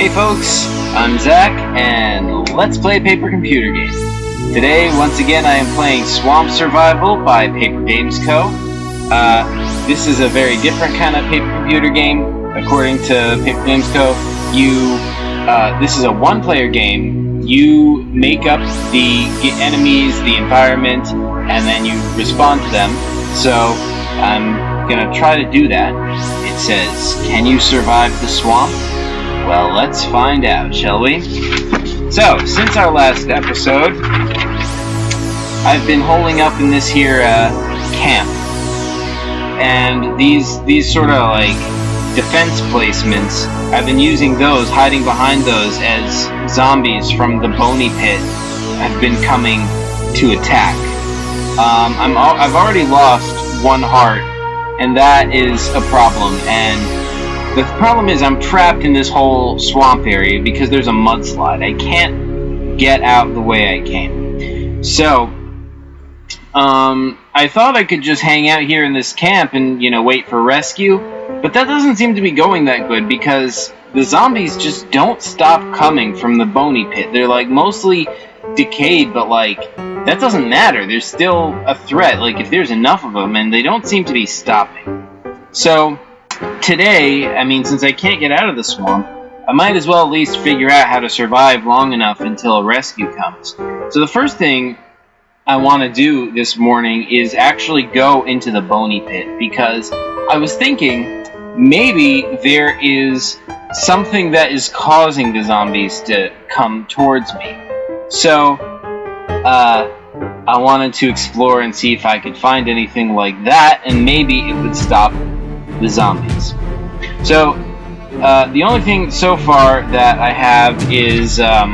Hey folks, I'm Zach, and let's play a paper computer game. Today, once again, I am playing Swamp Survival by Paper Games Co. This is a very different kind of paper computer game. According to Paper Games Co., this is a one-player game. You make up the enemies, the environment, and then you respond to them. So, I'm gonna try to do that. It says, can you survive the swamp? Well, let's find out, shall we? So, since our last episode, I've been holding up in this here camp, and these sort of like defense placements, I've been using those, hiding behind those, as zombies from the bony pit have been coming to attack. I've already lost one heart, and that is a problem, and the problem is I'm trapped in this whole swamp area because there's a mudslide. I can't get out the way I came. So, I thought I could just hang out here in this camp and, wait for rescue, but that doesn't seem to be going that good because the zombies just don't stop coming from the bony pit. They're, mostly decayed, but, that doesn't matter. There's still a threat, if there's enough of them, and they don't seem to be stopping. So, today, since I can't get out of the swamp, I might as well at least figure out how to survive long enough until a rescue comes. So the first thing I want to do this morning is actually go into the bony pit, because I was thinking maybe there is something that is causing the zombies to come towards me. So, I wanted to explore and see if I could find anything like that, and maybe it would stop the zombies. So, the only thing so far that I have is, I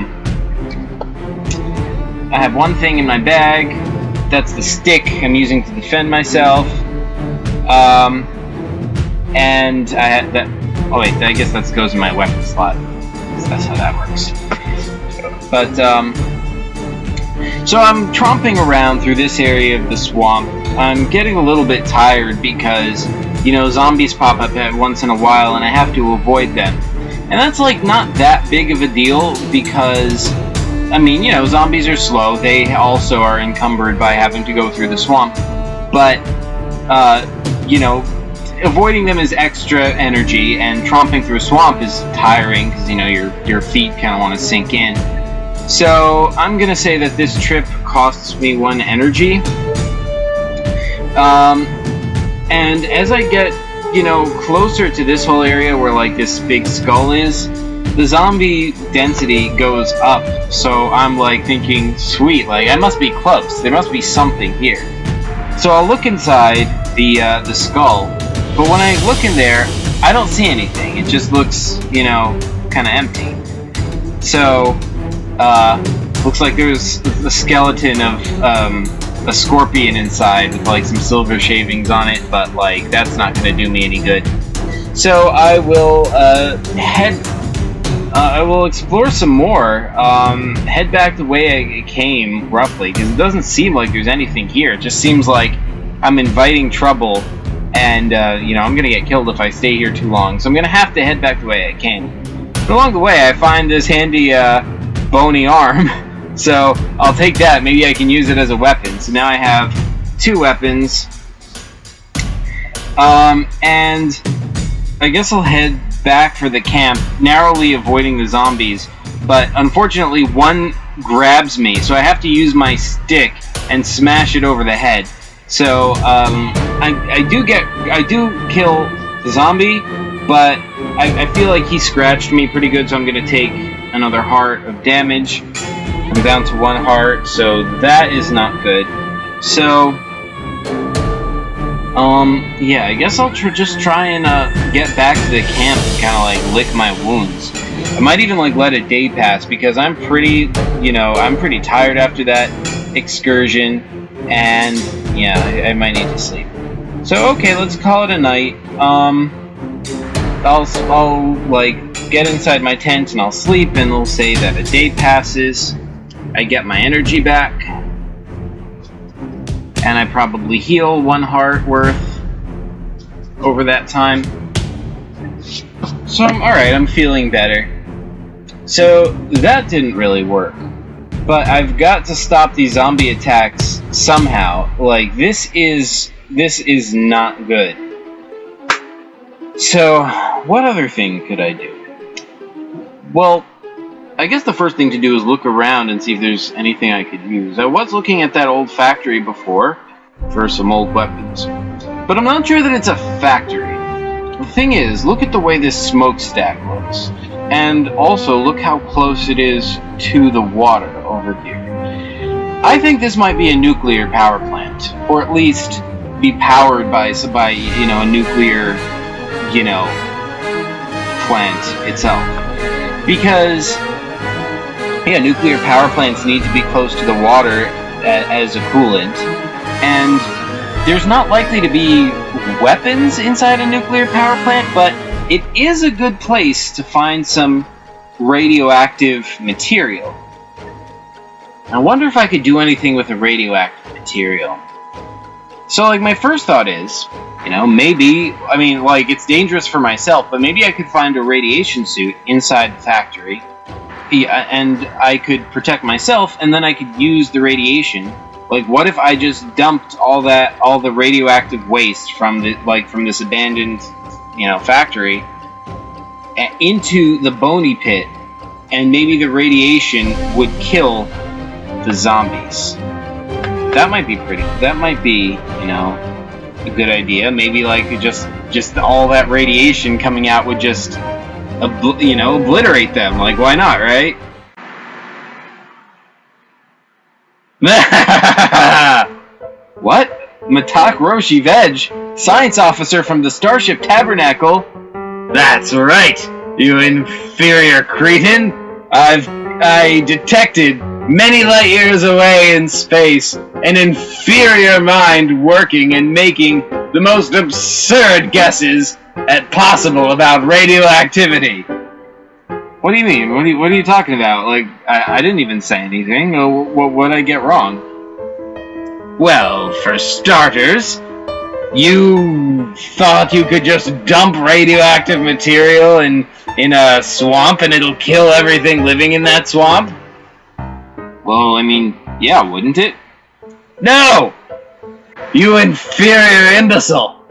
have one thing in my bag. That's the stick I'm using to defend myself. And I had that. Oh wait, I guess that goes in my weapon slot. That's how that works. But, so I'm tromping around through this area of the swamp. I'm getting a little bit tired because zombies pop up once in a while, and I have to avoid them. And that's, not that big of a deal, because, zombies are slow. They also are encumbered by having to go through the swamp. But, avoiding them is extra energy, and tromping through a swamp is tiring, because, your feet kind of want to sink in. So, I'm going to say that this trip costs me 1 energy. And as I get, closer to this whole area where, this big skull is, the zombie density goes up. So I'm, thinking, sweet, I must be close. There must be something here. So I'll look inside the skull, but when I look in there, I don't see anything. It just looks, kind of empty. So, looks like there's a skeleton of, a scorpion inside with some silver shavings on it, but that's not going to do me any good. So I will I will explore some more, head back the way I came, roughly, because it doesn't seem like there's anything here. It just seems like I'm inviting trouble, and I'm going to get killed if I stay here too long, so I'm going to have to head back the way I came. But along the way I find this handy bony arm. So, I'll take that. Maybe I can use it as a weapon. So now I have 2 weapons. And I guess I'll head back for the camp, narrowly avoiding the zombies. But unfortunately, one grabs me, so I have to use my stick and smash it over the head. So, I do kill the zombie, but I feel like he scratched me pretty good, so I'm going to take another heart of damage. I'm down to 1 heart, so that is not good. So, yeah, I guess I'll just try and get back to the camp and kind of lick my wounds. I might even let a day pass, because I'm pretty tired after that excursion, and yeah, I might need to sleep. So okay, let's call it a night. I'll get inside my tent and I'll sleep, and we'll say that a day passes. I get my energy back, and I probably heal 1 heart worth over that time. So I'm alright, I'm feeling better. So that didn't really work. But I've got to stop these zombie attacks somehow. Like, this is not good. So, what other thing could I do? Well, I guess the first thing to do is look around and see if there's anything I could use. I was looking at that old factory before for some old weapons. But I'm not sure that it's a factory. The thing is, look at the way this smokestack looks. And also, look how close it is to the water over here. I think this might be a nuclear power plant. Or at least be powered by a nuclear, plant itself. Because, nuclear power plants need to be close to the water as a coolant. And there's not likely to be weapons inside a nuclear power plant, but it is a good place to find some radioactive material. I wonder if I could do anything with the radioactive material. So, my first thought is, maybe, it's dangerous for myself, but maybe I could find a radiation suit inside the factory, and I could protect myself, and then I could use the radiation. Like, what if I just dumped all the radioactive waste from this abandoned, factory into the bony pit, and maybe the radiation would kill the zombies. That might be a good idea. Maybe, just all that radiation coming out would just, obliterate them. Like, why not, right? What? Matak Roshi Veg, science officer from the Starship Tabernacle? That's right, you inferior cretin. I detected many light years away in space an inferior mind working and making the most absurd guesses at possible about radioactivity. What do you mean? What are you talking about? I didn't even say anything. What did I get wrong? Well, for starters, you thought you could just dump radioactive material in a swamp and it'll kill everything living in that swamp? Well, yeah, wouldn't it? No! You inferior imbecile!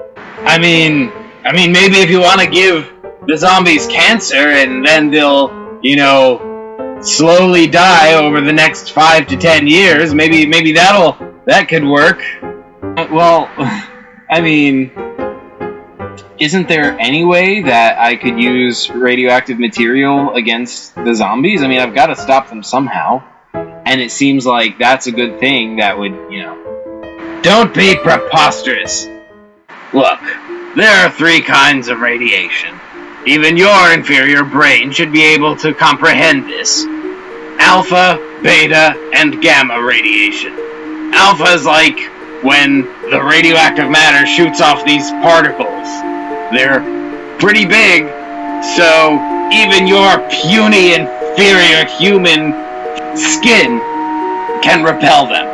Maybe if you want to give the zombies cancer and then they'll, slowly die over the next 5 to 10 years, maybe that could work. Well, isn't there any way that I could use radioactive material against the zombies? I've got to stop them somehow. And it seems like that's a good thing that would, Don't be preposterous. Look, there are 3 kinds of radiation. Even your inferior brain should be able to comprehend this. Alpha, beta, and gamma radiation. Alpha is like when the radioactive matter shoots off these particles. They're pretty big, so even your puny, inferior human skin can repel them.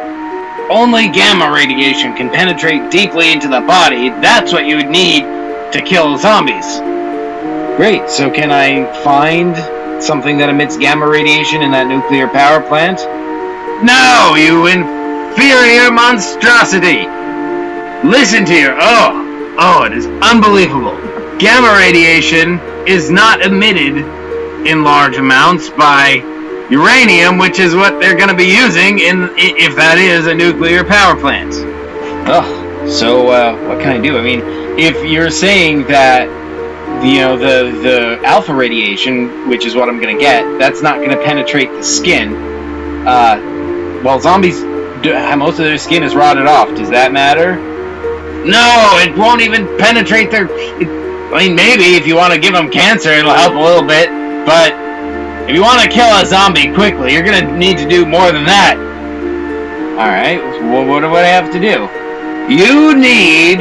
Only gamma radiation can penetrate deeply into the body. That's what you would need to kill zombies. Great, so can I find something that emits gamma radiation in that nuclear power plant? No, you inferior monstrosity! Listen to your... Oh, it is unbelievable. Gamma radiation is not emitted in large amounts by uranium, which is what they're going to be using if that is a nuclear power plant. So what can I do? If you're saying that the alpha radiation, which is what I'm going to get, that's not going to penetrate the skin. Zombies, most of their skin is rotted off. Does that matter? No, it won't even penetrate their... maybe if you want to give them cancer, it'll help a little bit, but if you want to kill a zombie quickly, you're going to need to do more than that. Alright, what do I have to do? You need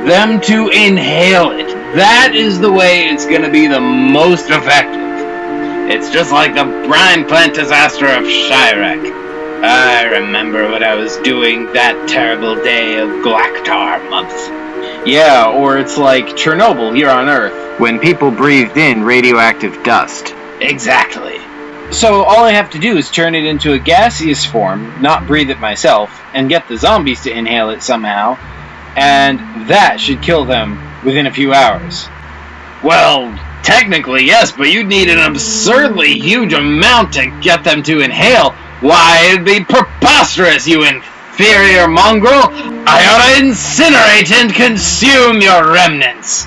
them to inhale it. That is the way it's going to be the most effective. It's just like the brine plant disaster of Chirac. I remember what I was doing that terrible day of Galactar month. Yeah, or it's like Chernobyl here on Earth, when people breathed in radioactive dust. Exactly. So all I have to do is turn it into a gaseous form, not breathe it myself, and get the zombies to inhale it somehow, and that should kill them within a few hours. Well, technically yes, but you'd need an absurdly huge amount to get them to inhale. Why, it'd be preposterous, you inferior mongrel! I ought to incinerate and consume your remnants!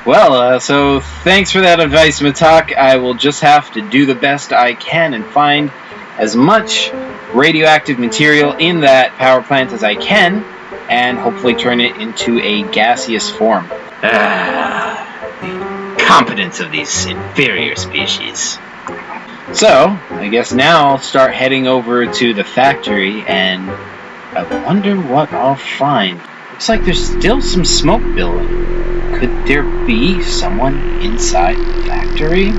Well, so thanks for that advice, Matak. I will just have to do the best I can and find as much radioactive material in that power plant as I can, and hopefully turn it into a gaseous form. The competence of these inferior species. So, I guess now I'll start heading over to the factory, and I wonder what I'll find. Looks like there's still some smoke billowing. Could there be someone inside the factory?